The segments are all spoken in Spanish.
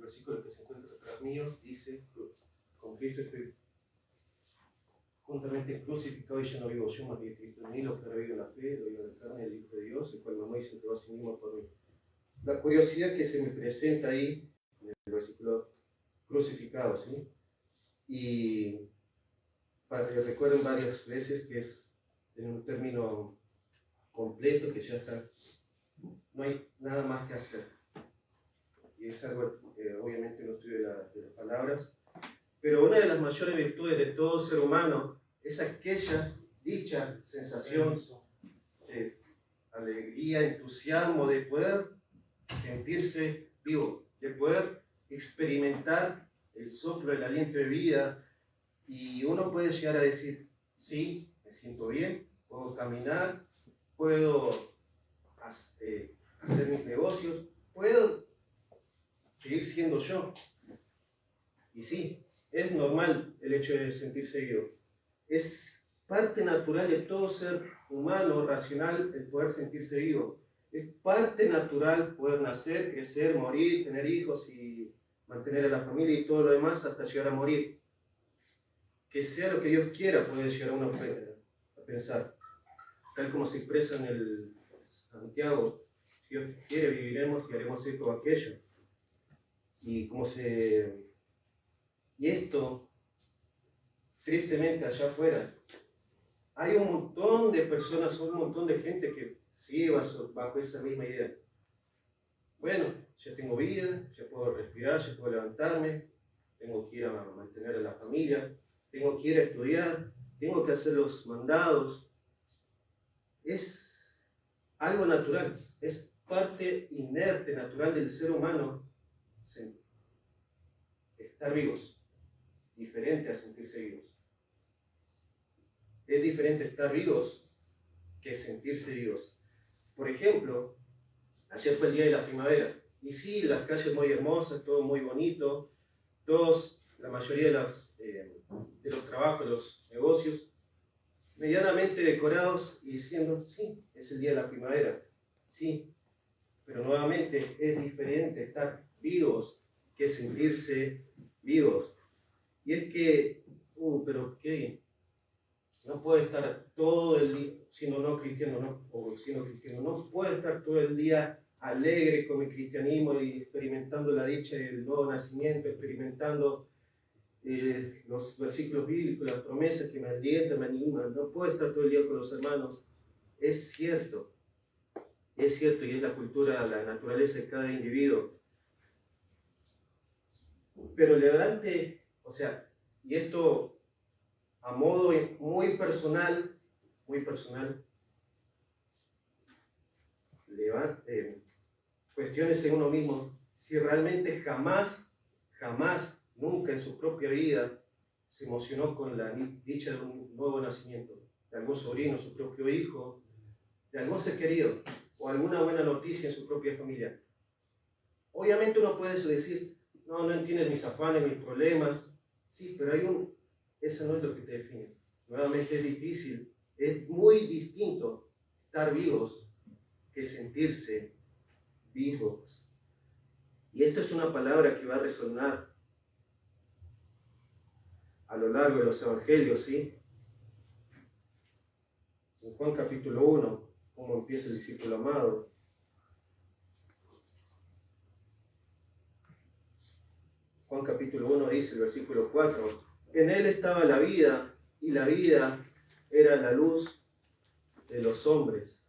versículo que se encuentra detrás mío dice: con Cristo estoy juntamente crucificado y ya no vivo yo, más bien Cristo en mí, lo que revive en la fe, lo vive en la carne, el Hijo de Dios, el cual me amó y se entregó a sí mismo por mí. La curiosidad que se me presenta ahí, en el versículo crucificado, ¿sí? Y recuerden varias veces que es en un término completo, que ya está, no hay nada más que hacer. Y es algo, obviamente, no estudio de las palabras, pero una de las mayores virtudes de todo ser humano es aquella dicha sensación de alegría, entusiasmo, de poder sentirse vivo, de poder experimentar el soplo, el aliento de vida. Y uno puede llegar a decir: sí, me siento bien, puedo caminar, puedo hacer mis negocios, puedo seguir siendo yo. Y sí, es normal el hecho de sentirse vivo. Es parte natural de todo ser humano, racional, el poder sentirse vivo. Es parte natural poder nacer, crecer, morir, tener hijos y mantener a la familia y todo lo demás hasta llegar a morir. Que sea lo que Dios quiera, puede llegar a uno a pensar. Tal como se expresa en el Santiago: si Dios quiere, viviremos y haremos esto o aquello. Y esto, tristemente, allá afuera, hay un montón de personas, un montón de gente que sigue bajo esa misma idea. Bueno, ya tengo vida, ya puedo respirar, ya puedo levantarme, tengo que ir a mantener a la familia, tengo que ir a estudiar, tengo que hacer los mandados. Es algo natural, es parte inerte, natural del ser humano estar vivos, diferente a sentirse vivos. Es diferente estar vivos que sentirse vivos. Por ejemplo, ayer fue el día de la primavera, y sí, las calles muy hermosas, todo muy bonito, la mayoría de los trabajos, los negocios, medianamente decorados y diciendo: sí, es el día de la primavera, sí, pero nuevamente es diferente estar vivos que sentirse vivos. Y es que, pero ¿qué? No puede estar todo el día, siendo no cristiano, no puede estar todo el día alegre con el cristianismo y experimentando la dicha del nuevo nacimiento, experimentando los versículos bíblicos, las promesas que me alientan, me animan. No puedo estar todo el día con los hermanos. Es cierto, y es la cultura, la naturaleza de cada individuo. Pero y esto a modo muy personal, cuestiónese uno mismo si realmente jamás, nunca en su propia vida se emocionó con la dicha de un nuevo nacimiento, de algún sobrino, su propio hijo, de algún ser querido, o alguna buena noticia en su propia familia. Obviamente uno puede decir: no entiendes mis afanes, mis problemas. Sí, pero eso no es lo que te define. Nuevamente es difícil, es muy distinto estar vivos que sentirse vivos. Y esto es una palabra que va a resonar a lo largo de los evangelios, ¿sí? En Juan capítulo 1, cómo empieza el discípulo amado. Juan capítulo 1 dice, el versículo 4: en él estaba la vida, y la vida era la luz de los hombres.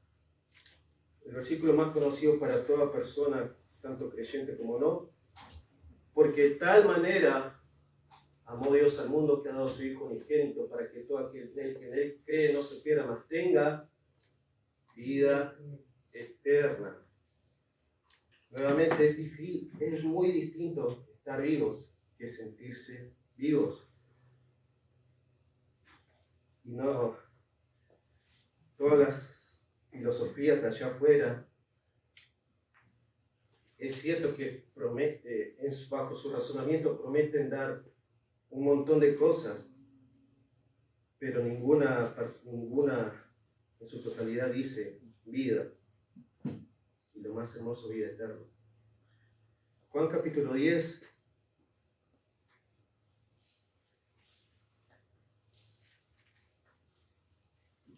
El versículo más conocido para toda persona, tanto creyente como no, porque de tal manera amó Dios al mundo que ha dado a su Hijo unigénito, para que todo aquel que en él cree no se pierda, mas tenga vida eterna. Nuevamente es muy distinto estar vivos que sentirse vivos. Y no, todas las filosofías de allá afuera, es cierto que bajo su razonamiento prometen dar un montón de cosas, pero ninguna en su totalidad dice vida, y lo más hermoso, vida eterna. Juan capítulo 10.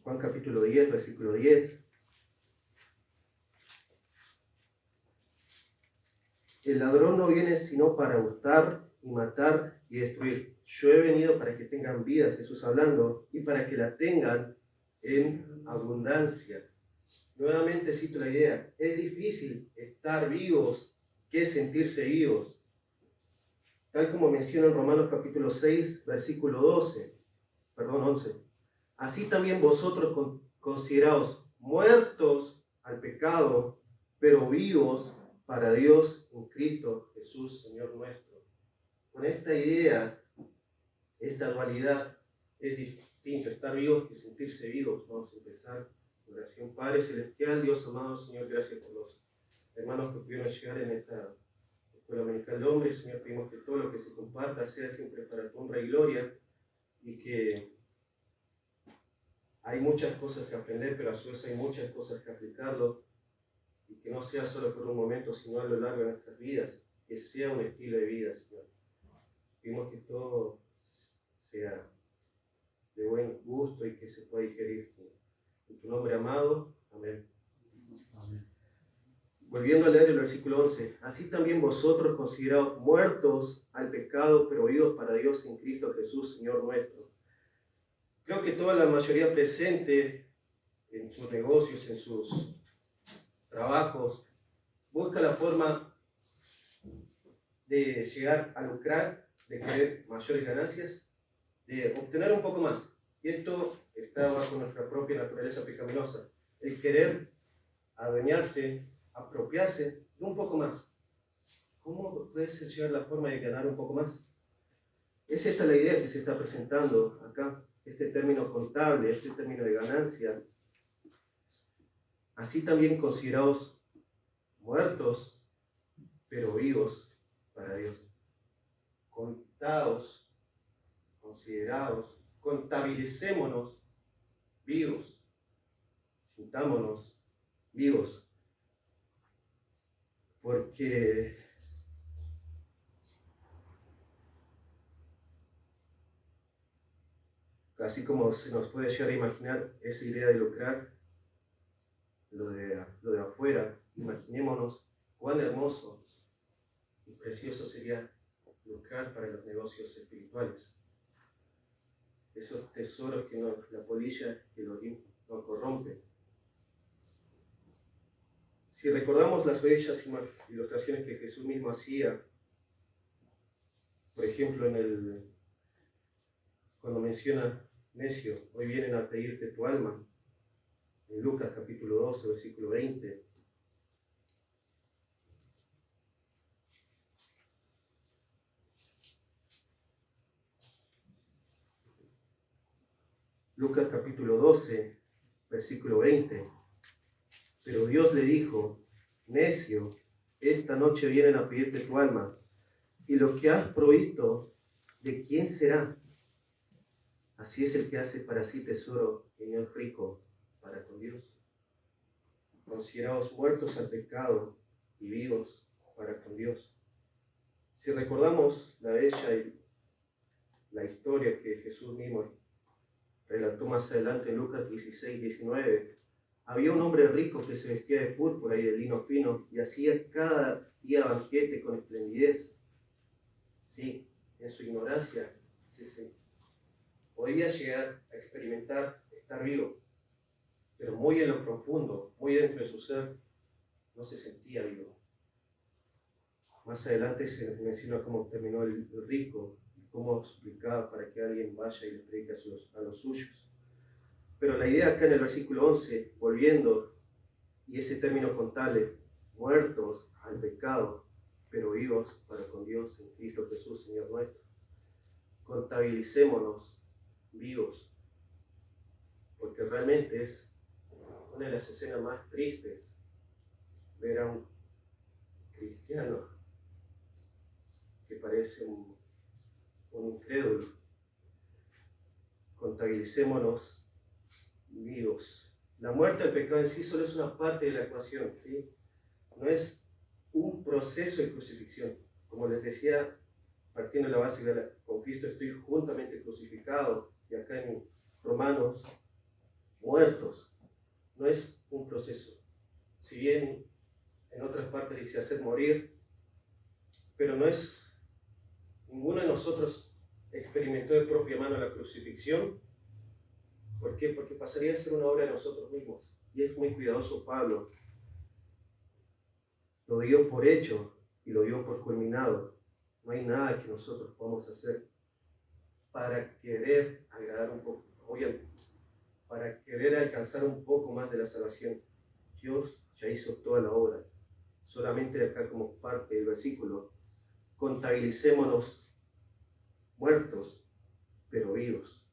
Juan capítulo 10, versículo 10. El ladrón no viene sino para hurtar y matar y destruir. Yo he venido para que tengan vida, Jesús hablando, y para que la tengan en abundancia. Nuevamente cito la idea. Es difícil estar vivos que sentirse vivos. Tal como menciona en Romanos capítulo 6, versículo 11. Así también vosotros consideraos muertos al pecado, pero vivos para Dios en Cristo Jesús, Señor nuestro. Con esta idea, esta dualidad, es distinto estar vivos que sentirse vivos. Vamos a empezar con oración. Padre Celestial, Dios amado, Señor, gracias por los hermanos que pudieron llegar en esta Escuela Dominical de Hombres. Señor, pedimos que todo lo que se comparta sea siempre para tu honra y gloria, y que hay muchas cosas que aprender, pero a su vez hay muchas cosas que aplicarlo, y que no sea solo por un momento, sino a lo largo de nuestras vidas, que sea un estilo de vida, Señor. Pedimos que todo sea de buen gusto y que se pueda digerir, Señor. En tu nombre amado, amén. Amén. Volviendo a leer el versículo 11. Así también vosotros consideraos muertos al pecado, pero vivos para Dios en Cristo Jesús, Señor nuestro. Creo que toda la mayoría presente en sus negocios, en sus trabajos, busca la forma de llegar a lucrar, de querer mayores ganancias, de obtener un poco más. Y esto está bajo nuestra propia naturaleza pecaminosa. El querer adueñarse, apropiarse de un poco más. ¿Cómo puede ser llegar la forma de ganar un poco más? Es esta la idea que se está presentando acá, este término contable, este término de ganancia. Así también consideraos muertos, pero vivos para Dios. Contados, considerados, contabilicémonos vivos, sintámonos vivos, porque así como se nos puede llegar a imaginar esa idea de lucrar, lo de afuera, imaginémonos cuán hermoso y precioso sería lucrar para los negocios espirituales. Esos tesoros que la polilla que lo no corrompe. Si recordamos las bellas ilustraciones que Jesús mismo hacía, por ejemplo, cuando menciona necio, hoy vienen a pedirte tu alma, en Lucas capítulo 12, versículo 20. Lucas capítulo 12, versículo 20. Pero Dios le dijo: necio, esta noche vienen a pedirte tu alma, y lo que has provisto, ¿de quién será? Así es el que hace para sí tesoro en el rico para con Dios. Consideraos muertos al pecado y vivos para con Dios. Si recordamos la historia que Jesús mismo relató más adelante en Lucas 16, 19, había un hombre rico que se vestía de púrpura y de lino fino y hacía cada día banquete con esplendidez. Sí, en su ignorancia podía llegar a experimentar estar vivo, pero muy en lo profundo, muy dentro de su ser, no se sentía vivo. Más adelante se menciona cómo terminó el rico y cómo suplicaba para que alguien vaya y le predique a los suyos. Pero la idea acá en el versículo 11, volviendo, y ese término contable, muertos al pecado, pero vivos para con Dios en Cristo Jesús, Señor nuestro. Contabilicémonos vivos, porque realmente es una de las escenas más tristes ver a un cristiano que parece un incrédulo. Contabilicémonos vivos. La muerte del pecado en sí solo es una parte de la ecuación, ¿sí? No es un proceso de crucifixión. Como les decía, partiendo de la base de con Cristo estoy juntamente crucificado, y acá en Romanos, muertos. No es un proceso. Si bien en otras partes dice hacer morir, pero no es, ninguno de nosotros experimentó de propia mano la crucifixión. ¿Por qué? Porque pasaría a ser una obra de nosotros mismos. Y es muy cuidadoso Pablo. Lo dio por hecho y lo dio por culminado. No hay nada que nosotros podamos hacer para querer agradar un poco, oye, para querer alcanzar un poco más de la salvación. Dios ya hizo toda la obra. Solamente acá como parte del versículo, contabilicémonos muertos, pero vivos.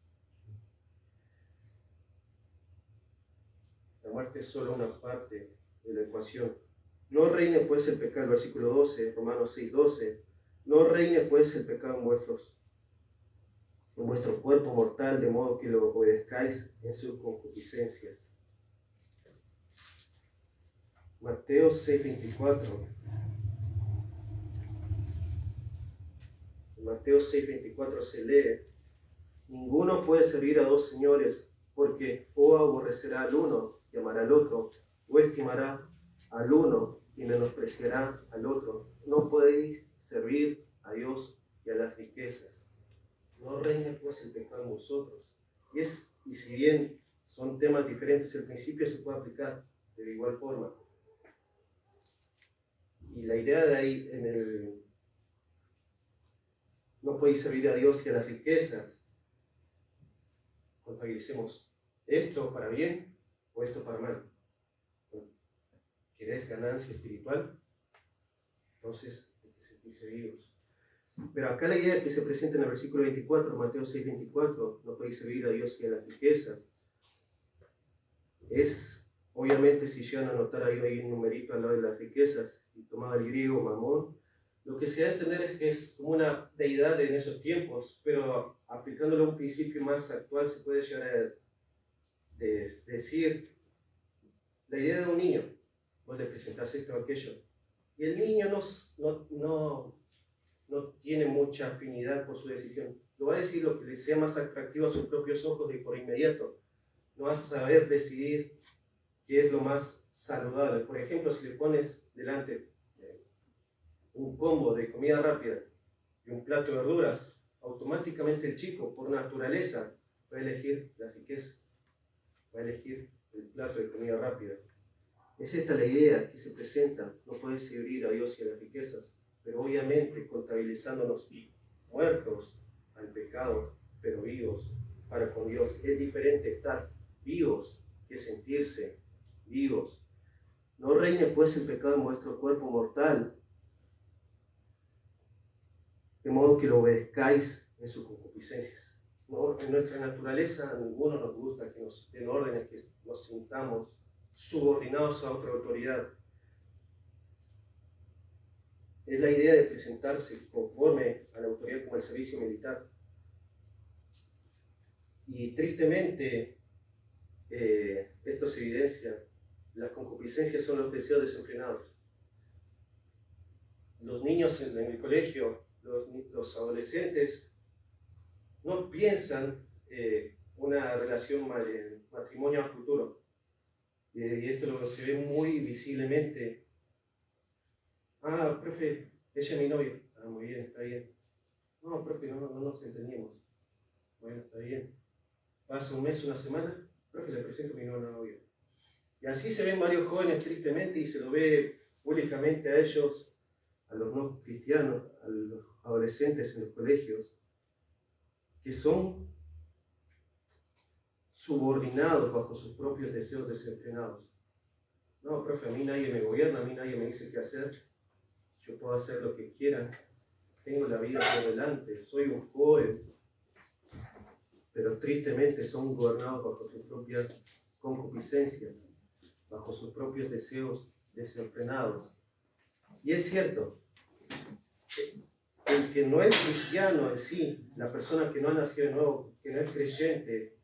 La muerte es solo una parte de la ecuación. No reine pues el pecado, versículo 12, Romanos 6, 12. No reine pues el pecado en vuestro cuerpo mortal, de modo que lo obedezcáis en sus concupiscencias. Mateo 6, 24. En Mateo 6, 24 se lee: ninguno puede servir a dos señores, porque o aborrecerá al uno y amará al otro, o estimará al uno y menospreciará al otro. No podéis servir a Dios y a las riquezas. No reine pues el pecado en vosotros. Y si bien son temas diferentes, el principio se puede aplicar de igual forma. Y la idea de ahí, no podéis servir a Dios y a las riquezas. Contabilicemos esto para bien o esto para mal. ¿Querés ganancia espiritual? Entonces hay que sentirse vivos. Pero acá la idea que se presenta en el versículo 24, Mateo 6, 24, no podéis servir a Dios y a las riquezas, es, obviamente, si llegan a notar ahí un numerito al lado de las riquezas, y tomaba el griego mamón, lo que se da a entender es que es como una deidad en esos tiempos, pero aplicándolo a un principio más actual se puede llegar a decir la idea de un niño. Vos le presentás esto o aquello, y el niño no tiene mucha afinidad por su decisión. Lo va a decir lo que le sea más atractivo a sus propios ojos y por inmediato. No va a saber decidir qué es lo más saludable. Por ejemplo, si le pones delante un combo de comida rápida y un plato de verduras, automáticamente el chico, por naturaleza, va a elegir las riquezas, va a elegir el plato de comida rápida. Es esta la idea que se presenta. No puedes servir a Dios y a las riquezas, pero obviamente contabilizándonos muertos al pecado, pero vivos para con Dios. Es diferente estar vivos que sentirse vivos. No reine pues el pecado en vuestro cuerpo mortal, de modo que lo obedezcáis en sus concupiscencias. No, en nuestra naturaleza a ninguno nos gusta que nos den órdenes, que nos sintamos subordinados a otra autoridad. Es la idea de presentarse conforme a la autoridad como el servicio militar. Y tristemente, esto se evidencia. Las concupiscencias son los deseos desenfrenados. Los niños en el colegio, los adolescentes, no piensan una relación matrimonio a futuro. Y esto se ve muy visiblemente. Ah, profe, ella es mi novia. Ah, muy bien, está bien. No, profe, no nos entendíamos. Bueno, está bien. Pasa un mes, una semana, profe, le presento a mi nueva novia. Y así se ven varios jóvenes tristemente y se lo ve públicamente a ellos, a los no cristianos, a los adolescentes en los colegios, que son subordinados bajo sus propios deseos desenfrenados. No, profe, a mí nadie me gobierna, a mí nadie me dice qué hacer, yo puedo hacer lo que quiera, tengo la vida por delante, soy un joven, pero tristemente son gobernados bajo sus propias concupiscencias, bajo sus propios deseos desenfrenados. Y es cierto, el que no es cristiano en sí, la persona que no ha nacido de nuevo, que no es creyente,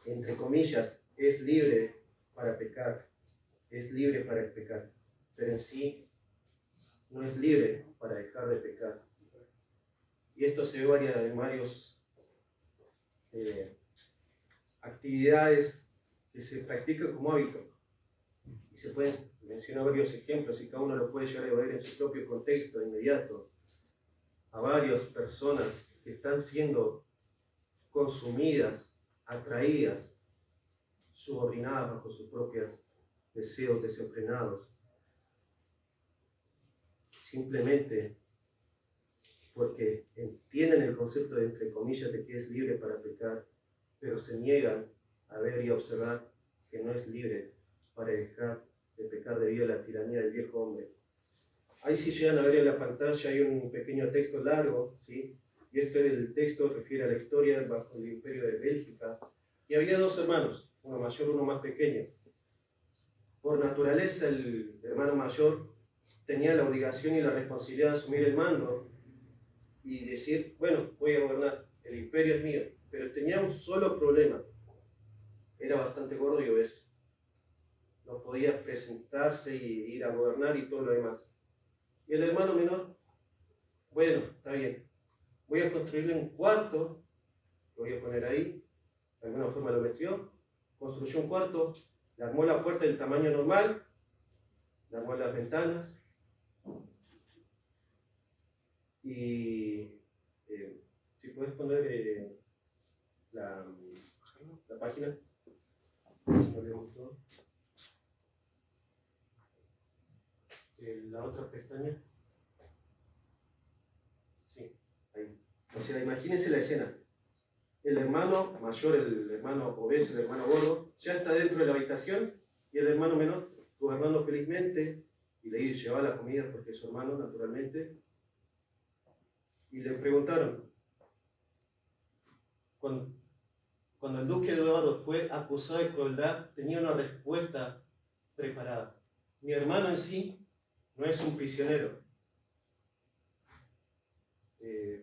entre comillas, es libre para pecar, es libre para el pecar. pero en sí no es libre para dejar de pecar. Y esto se ve en varias actividades que se practican como hábito. Y se pueden mencionar varios ejemplos y cada uno lo puede llegar a ver en su propio contexto inmediato. A varias personas que están siendo consumidas, atraídas, subordinadas bajo sus propios deseos desenfrenados, simplemente porque entienden el concepto de, entre comillas, de que es libre para pecar, pero se niegan a ver y a observar que no es libre para dejar de pecar debido a la tiranía del viejo hombre. Ahí si llegan a ver en la pantalla hay un pequeño texto largo, ¿sí? Y el texto refiere a la historia bajo el imperio de Bélgica. Y había dos hermanos, uno mayor, uno más pequeño. Por naturaleza el hermano mayor tenía la obligación y la responsabilidad de asumir el mando y decir, bueno, voy a gobernar, el imperio es mío. Pero tenía un solo problema, era bastante gordo y obeso. No podía presentarse y ir a gobernar y todo lo demás. Y el hermano menor, bueno, está bien, voy a construirle un cuarto, lo voy a poner ahí, de alguna forma lo metió, construyó un cuarto, le armó la puerta del tamaño normal, le armó las ventanas, y si puedes poner la página, si no le gustó, la otra pestaña, sí, ahí. O sea, imagínense la escena. El hermano mayor, el hermano obeso, el hermano gordo, ya está dentro de la habitación y el hermano menor gobernando felizmente y le llevaba la comida porque es su hermano, naturalmente. Y le preguntaron, cuando el duque Eduardo fue acusado de crueldad, tenía una respuesta preparada. Mi hermano en sí no es un prisionero.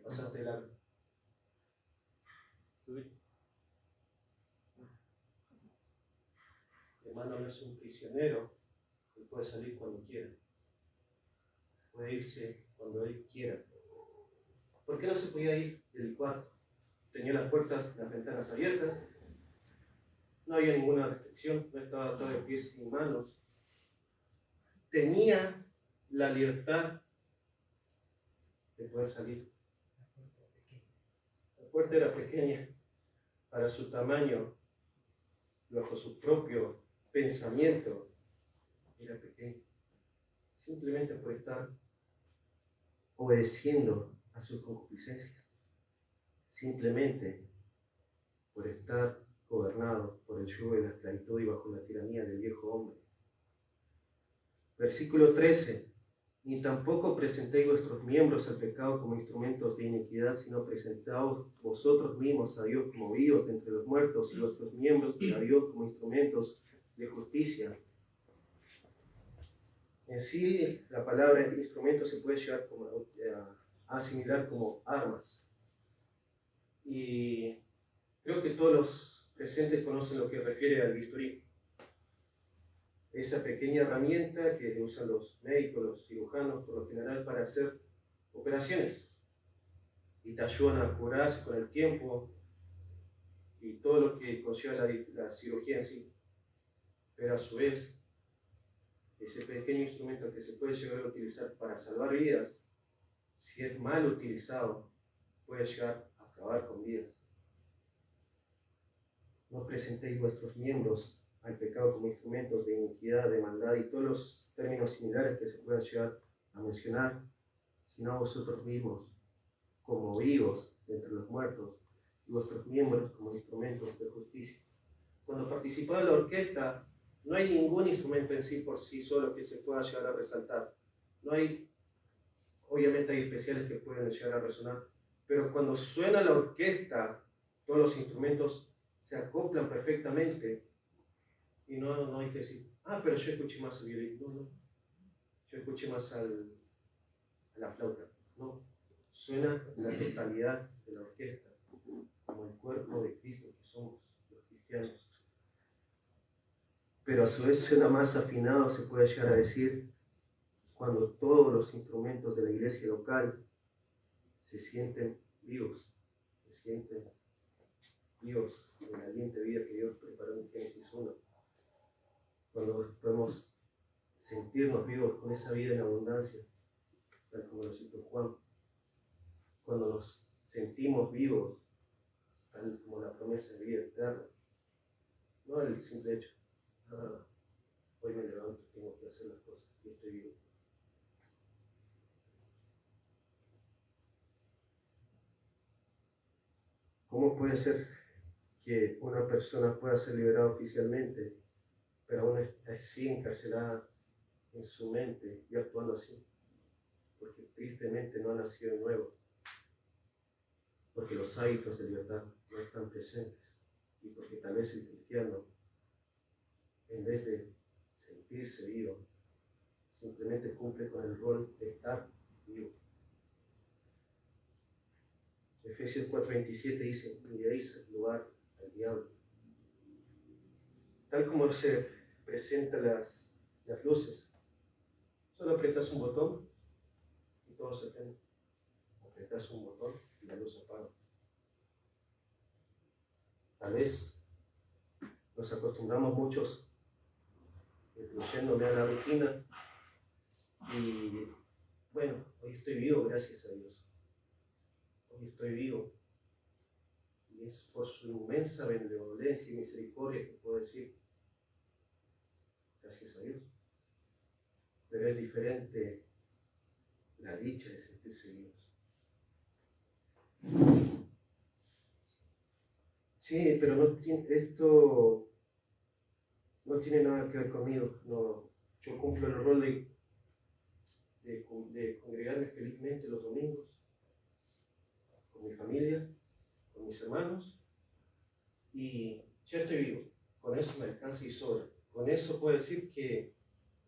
Pasaste largo. Mi hermano no es un prisionero, él puede salir cuando quiera. Puede irse cuando él quiera. ¿Por qué no se podía ir del cuarto? Tenía las puertas, las ventanas abiertas, no había ninguna restricción, no estaba atado de pies y manos. Tenía la libertad de poder salir. La puerta era pequeña para su tamaño, bajo su propio pensamiento, era pequeña. Simplemente por estar obedeciendo a sus concupiscencias. Simplemente por estar gobernado por el yugo de la esclavitud y bajo la tiranía del viejo hombre. Versículo 13. Ni tampoco presentéis vuestros miembros al pecado como instrumentos de iniquidad, sino presentaos vosotros mismos a Dios como vivos de entre los muertos y vuestros miembros a Dios como instrumentos de justicia. En sí, la palabra instrumento se puede llegar a asimilar como armas. Y creo que todos los presentes conocen lo que refiere al bisturí. Esa pequeña herramienta que usan los médicos, los cirujanos, por lo general, para hacer operaciones. Y te ayudan a curarse con el tiempo y todo lo que conlleva la cirugía en sí. Pero a su vez, ese pequeño instrumento que se puede llegar a utilizar para salvar vidas, si es mal utilizado, puede llegar a acabar con vidas. No presentéis vuestros miembros al pecado como instrumentos de iniquidad, de maldad y todos los términos similares que se puedan llegar a mencionar, sino a vosotros mismos como vivos de entre los muertos y vuestros miembros como instrumentos de justicia. Cuando participaba la orquesta, no hay ningún instrumento en sí por sí solo que se pueda llegar a resaltar. No hay, obviamente hay especiales que pueden llegar a resonar, pero cuando suena la orquesta, todos los instrumentos se acoplan perfectamente y no hay que decir, pero yo escuché más el violín. No, yo escuché más a la flauta. No, suena la totalidad de la orquesta, como el cuerpo de Cristo que somos los cristianos. Pero a su vez suena más afinado, se puede llegar a decir, cuando todos los instrumentos de la iglesia local se sienten vivos, se sienten vivos en el aliento de vida que Dios preparó en Génesis 1. Cuando podemos sentirnos vivos con esa vida en abundancia, tal como lo citó Juan. Cuando nos sentimos vivos, tal como la promesa de vida eterna. No el simple hecho, hoy me levanto, tengo que hacer las cosas y estoy vivo. ¿Cómo puede ser que una persona pueda ser liberada oficialmente, pero aún está así encarcelada en su mente y actuando así? Porque tristemente no ha nacido de nuevo, porque los hábitos de libertad no están presentes y porque tal vez el cristiano, en vez de sentirse vivo, simplemente cumple con el rol de estar vivo. Efesios 4:27 dice: "Y deis lugar al diablo". Tal como se presentan las luces, solo apretas un botón y todo se prende. Apretas un botón y la luz se apaga. Tal vez nos acostumbramos muchos, incluyéndome a la rutina, y bueno, hoy estoy vivo, gracias a Dios. Hoy estoy vivo. Y es por su inmensa benevolencia y misericordia que puedo decir, gracias a Dios. Pero es diferente la dicha de sentirse vivos. Sí, pero esto no tiene nada que ver conmigo. No, yo cumplo el rol de congregarme felizmente los domingos con mi familia, con mis hermanos, y ya estoy vivo. Con eso me alcanza y sobra. Con eso puedo decir que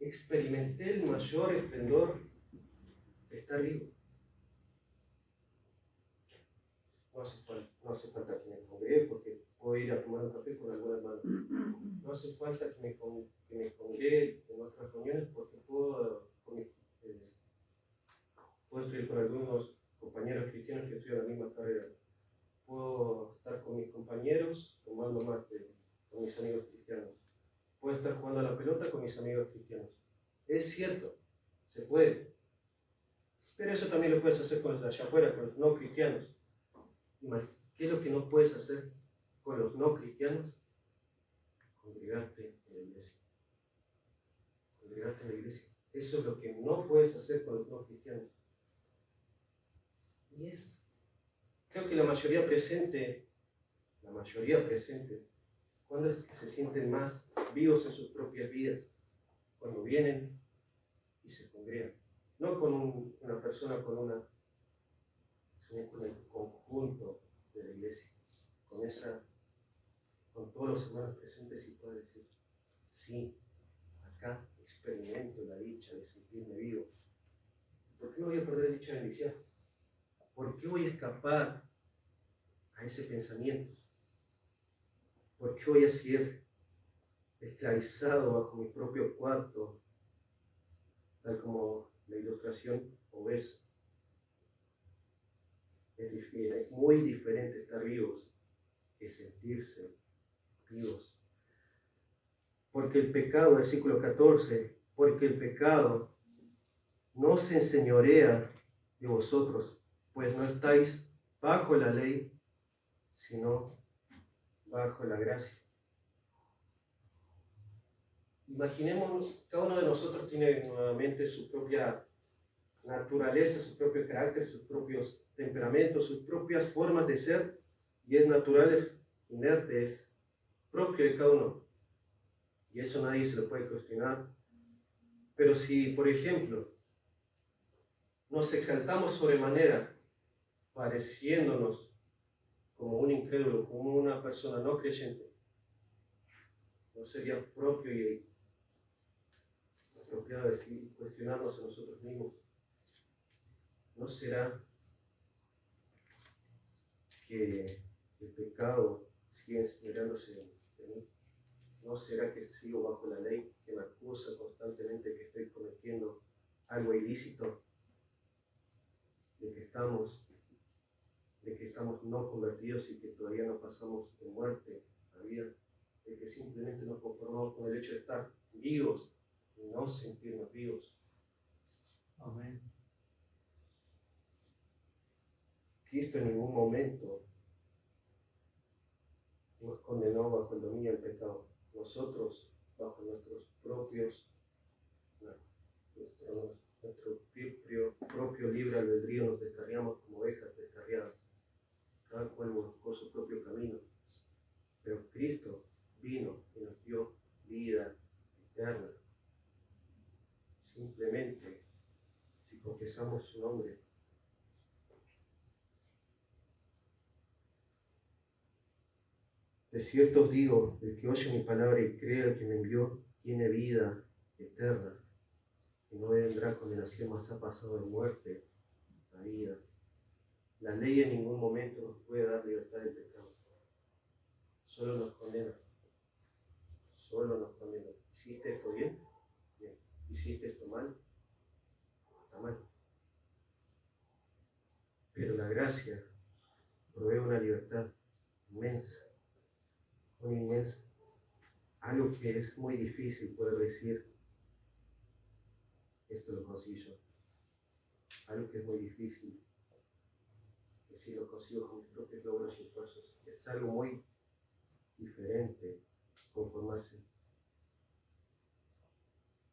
experimenté el mayor esplendor de estar vivo. No hace falta que me congregue, porque puedo ir a tomar un café con algún hermano. No hace falta que me congregue en otras reuniones, porque puedo estudiar con algunos compañeros cristianos que estudian la misma carrera. Puedo estar con mis compañeros tomando mate con mis amigos cristianos. Puedo estar jugando a la pelota con mis amigos cristianos. Es cierto, se puede. Pero eso también lo puedes hacer con los de allá afuera, con los no cristianos. ¿Qué es lo que no puedes hacer con los no cristianos? Congregarte en la iglesia. Congregarte en la iglesia. Eso es lo que no puedes hacer con los no cristianos. Y creo que la mayoría presente, ¿cuándo es que se sienten más vivos en sus propias vidas? Cuando vienen y se congregan. No con una persona, sino con el conjunto de la iglesia. Con todos los hermanos presentes, y puedo decir, sí, acá experimento la dicha de sentirme vivo. ¿Por qué no voy a perder dicha bendición? ¿Por qué voy a escapar a ese pensamiento? ¿Por qué voy a ser esclavizado bajo mi propio cuarto, tal como la ilustración obeso? Es muy diferente estar vivos que sentirse vivos. Porque el pecado, versículo 14, porque el pecado no se enseñorea de vosotros, pues no estáis bajo la ley, sino bajo la gracia. Imaginemos, cada uno de nosotros tiene nuevamente su propia naturaleza, su propio carácter, sus propios temperamentos, sus propias formas de ser, y es natural, es inerte, es propio de cada uno. Y eso nadie se lo puede cuestionar. Pero si, por ejemplo, nos exaltamos sobremanera, pareciéndonos como un incrédulo, como una persona no creyente, no sería propio y apropiado decir, cuestionarnos a nosotros mismos. ¿No será que el pecado sigue enseñándose de mí? ¿No será que sigo bajo la ley, que me acusa constantemente que estoy cometiendo algo ilícito, de que estamos no convertidos y que todavía no pasamos de muerte a vida, de que simplemente nos conformamos con el hecho de estar vivos y no sentirnos vivos. Amén. Cristo en ningún momento nos condenó bajo el dominio del pecado. Nosotros, bajo nuestro propio libre albedrío, nos descarriamos como ovejas descarriadas. Cada cual buscó su propio camino. Pero Cristo vino y nos dio vida eterna. Simplemente, si confesamos su nombre, de cierto os digo, el que oye mi palabra y cree al que me envió, tiene vida eterna, y no vendrá condenación, mas ha pasado de muerte a vida. La ley en ningún momento nos puede dar libertad del pecado. Solo nos condena. Solo nos condena. ¿Hiciste esto bien? Bien. ¿Hiciste esto mal? Está mal. Pero la gracia provee una libertad inmensa. Una inmensa. Algo que es muy difícil poder decir, esto lo consigo yo. Algo que es muy difícil decir, lo consigo con mis propios logros y esfuerzos. Es algo muy diferente conformarse.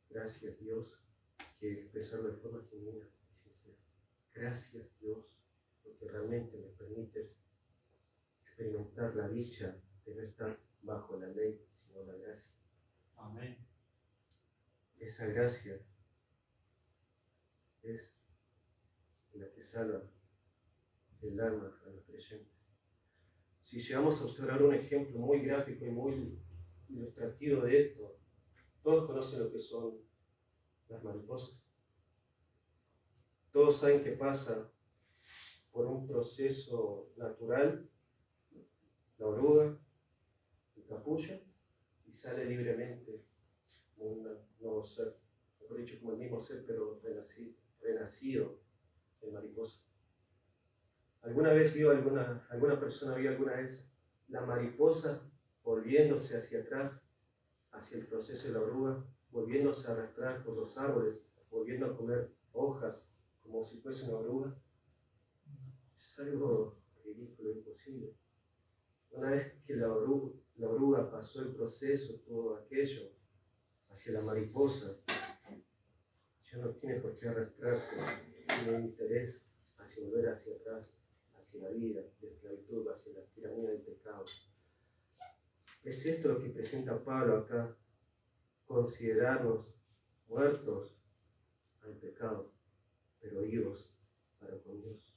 Gracias Dios, que expresarlo de forma genuina y sincera. Gracias Dios, porque realmente me permites experimentar la dicha de no estar bajo la ley, sino la gracia. Amén. Esa gracia es la que salva el alma a los creyentes. Si llegamos a observar un ejemplo muy gráfico y muy ilustrativo de esto, todos conocen lo que son las mariposas. Todos saben que pasa por un proceso natural la oruga, el capullo, y sale libremente como un nuevo ser, mejor dicho, como el mismo ser, pero renacido de mariposa. ¿Alguna persona vio alguna vez la mariposa volviéndose hacia atrás, hacia el proceso de la oruga, volviéndose a arrastrar por los árboles, volviendo a comer hojas como si fuese una oruga? Es algo ridículo, imposible. Una vez que la oruga pasó el proceso, todo aquello, hacia la mariposa, ya no tiene por qué arrastrarse, tiene interés hacia volver hacia atrás, hacia la vida, la esclavitud, hacia la tiranía del pecado. Es esto lo que presenta Pablo acá, considerarnos muertos al pecado, pero vivos para con Dios.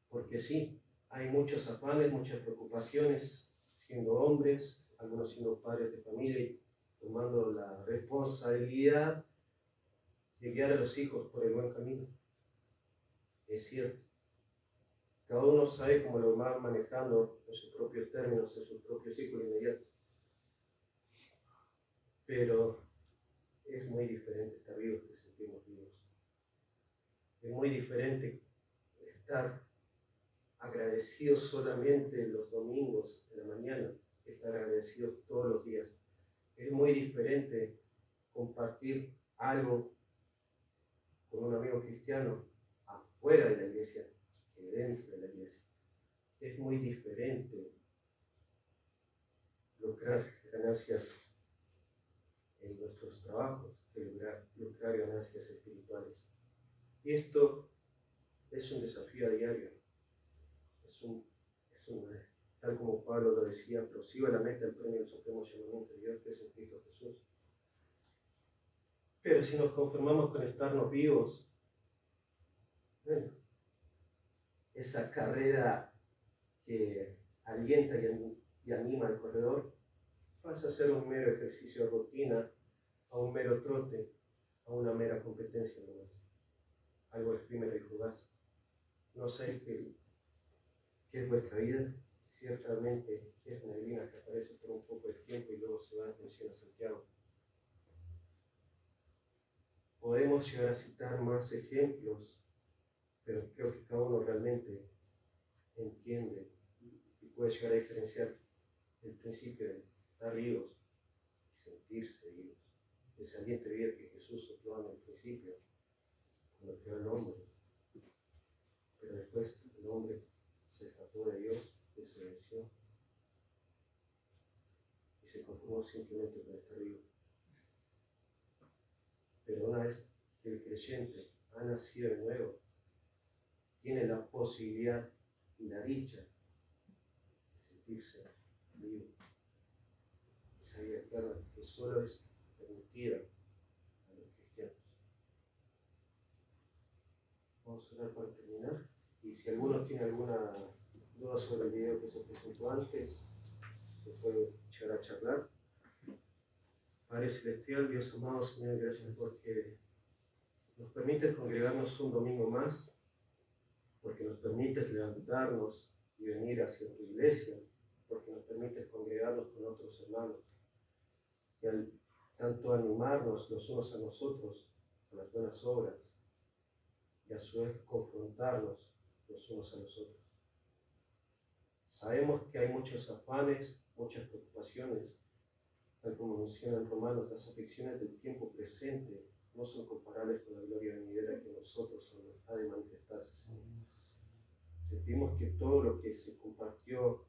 Porque sí, hay muchos afanes, muchas preocupaciones, siendo hombres, algunos siendo padres de familia y tomando la responsabilidad de guiar a los hijos por el buen camino. Es cierto. Cada uno sabe cómo lo va manejando en sus propios términos, en sus propios círculos inmediatos. Pero es muy diferente estar vivos que sentirnos vivos. Es muy diferente estar agradecidos solamente los domingos en la mañana, que estar agradecidos todos los días. Es muy diferente compartir algo con un amigo cristiano afuera de la iglesia que dentro de la iglesia. Es muy diferente lograr ganancias en nuestros trabajos que lograr ganancias espirituales. Y esto es un desafío a diario. Tal como Pablo lo decía, prosigo a la meta del premio del supremo llamamiento de Dios, que es en Cristo Jesús. Pero si nos conformamos con estarnos vivos, bueno, esa carrera que alienta y anima al corredor pasa a ser un mero ejercicio de rutina, a un mero trote, a una mera competencia nomás. Algo efímero y fugaz. No sé qué es vuestra vida. Ciertamente es neblina que aparece por un poco de tiempo y luego se va, menciona Santiago. Podemos llegar a citar más ejemplos, pero creo que cada uno realmente entiende y puede llegar a diferenciar el principio de estar vivos y sentirse vivos. Ese ambiente de vida que Jesús sopló en el principio, cuando creó el hombre. Pero después el hombre se escapó de Dios, desobedeció y se conformó simplemente con estar vivo. Pero una vez que el creyente ha nacido de nuevo, tiene la posibilidad y la dicha de sentirse vivo. Esa vida eterna que solo es permitida a los cristianos. Vamos a orar para terminar. Y si alguno tiene alguna duda sobre el video que se presentó antes, se puede llegar a charlar. Padre Celestial, Dios amado, Señor, gracias porque nos permites congregarnos un domingo más, porque nos permites levantarnos y venir hacia tu iglesia, porque nos permites congregarnos con otros hermanos y al tanto animarnos los unos a nosotros a las buenas obras y a su vez confrontarnos los unos a los otros. Sabemos que hay muchos afanes, muchas preocupaciones, tal como mencionan Romanos, las aflicciones del tiempo presente no son comparables con la gloria venidera que nosotros ha de manifestarse. Te pedimos que todo lo que se compartió,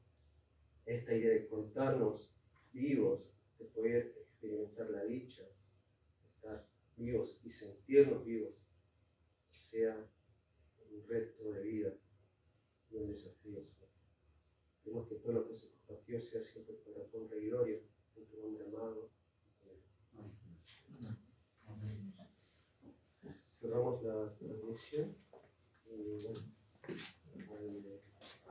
esta idea de contarnos vivos, de poder experimentar la dicha, de estar vivos y sentirnos vivos, sea un reto de vida y un desafío. Pedimos que todo lo que se compartió sea siempre para tu honra y gloria, en tu nombre amado. Cerramos la transmisión.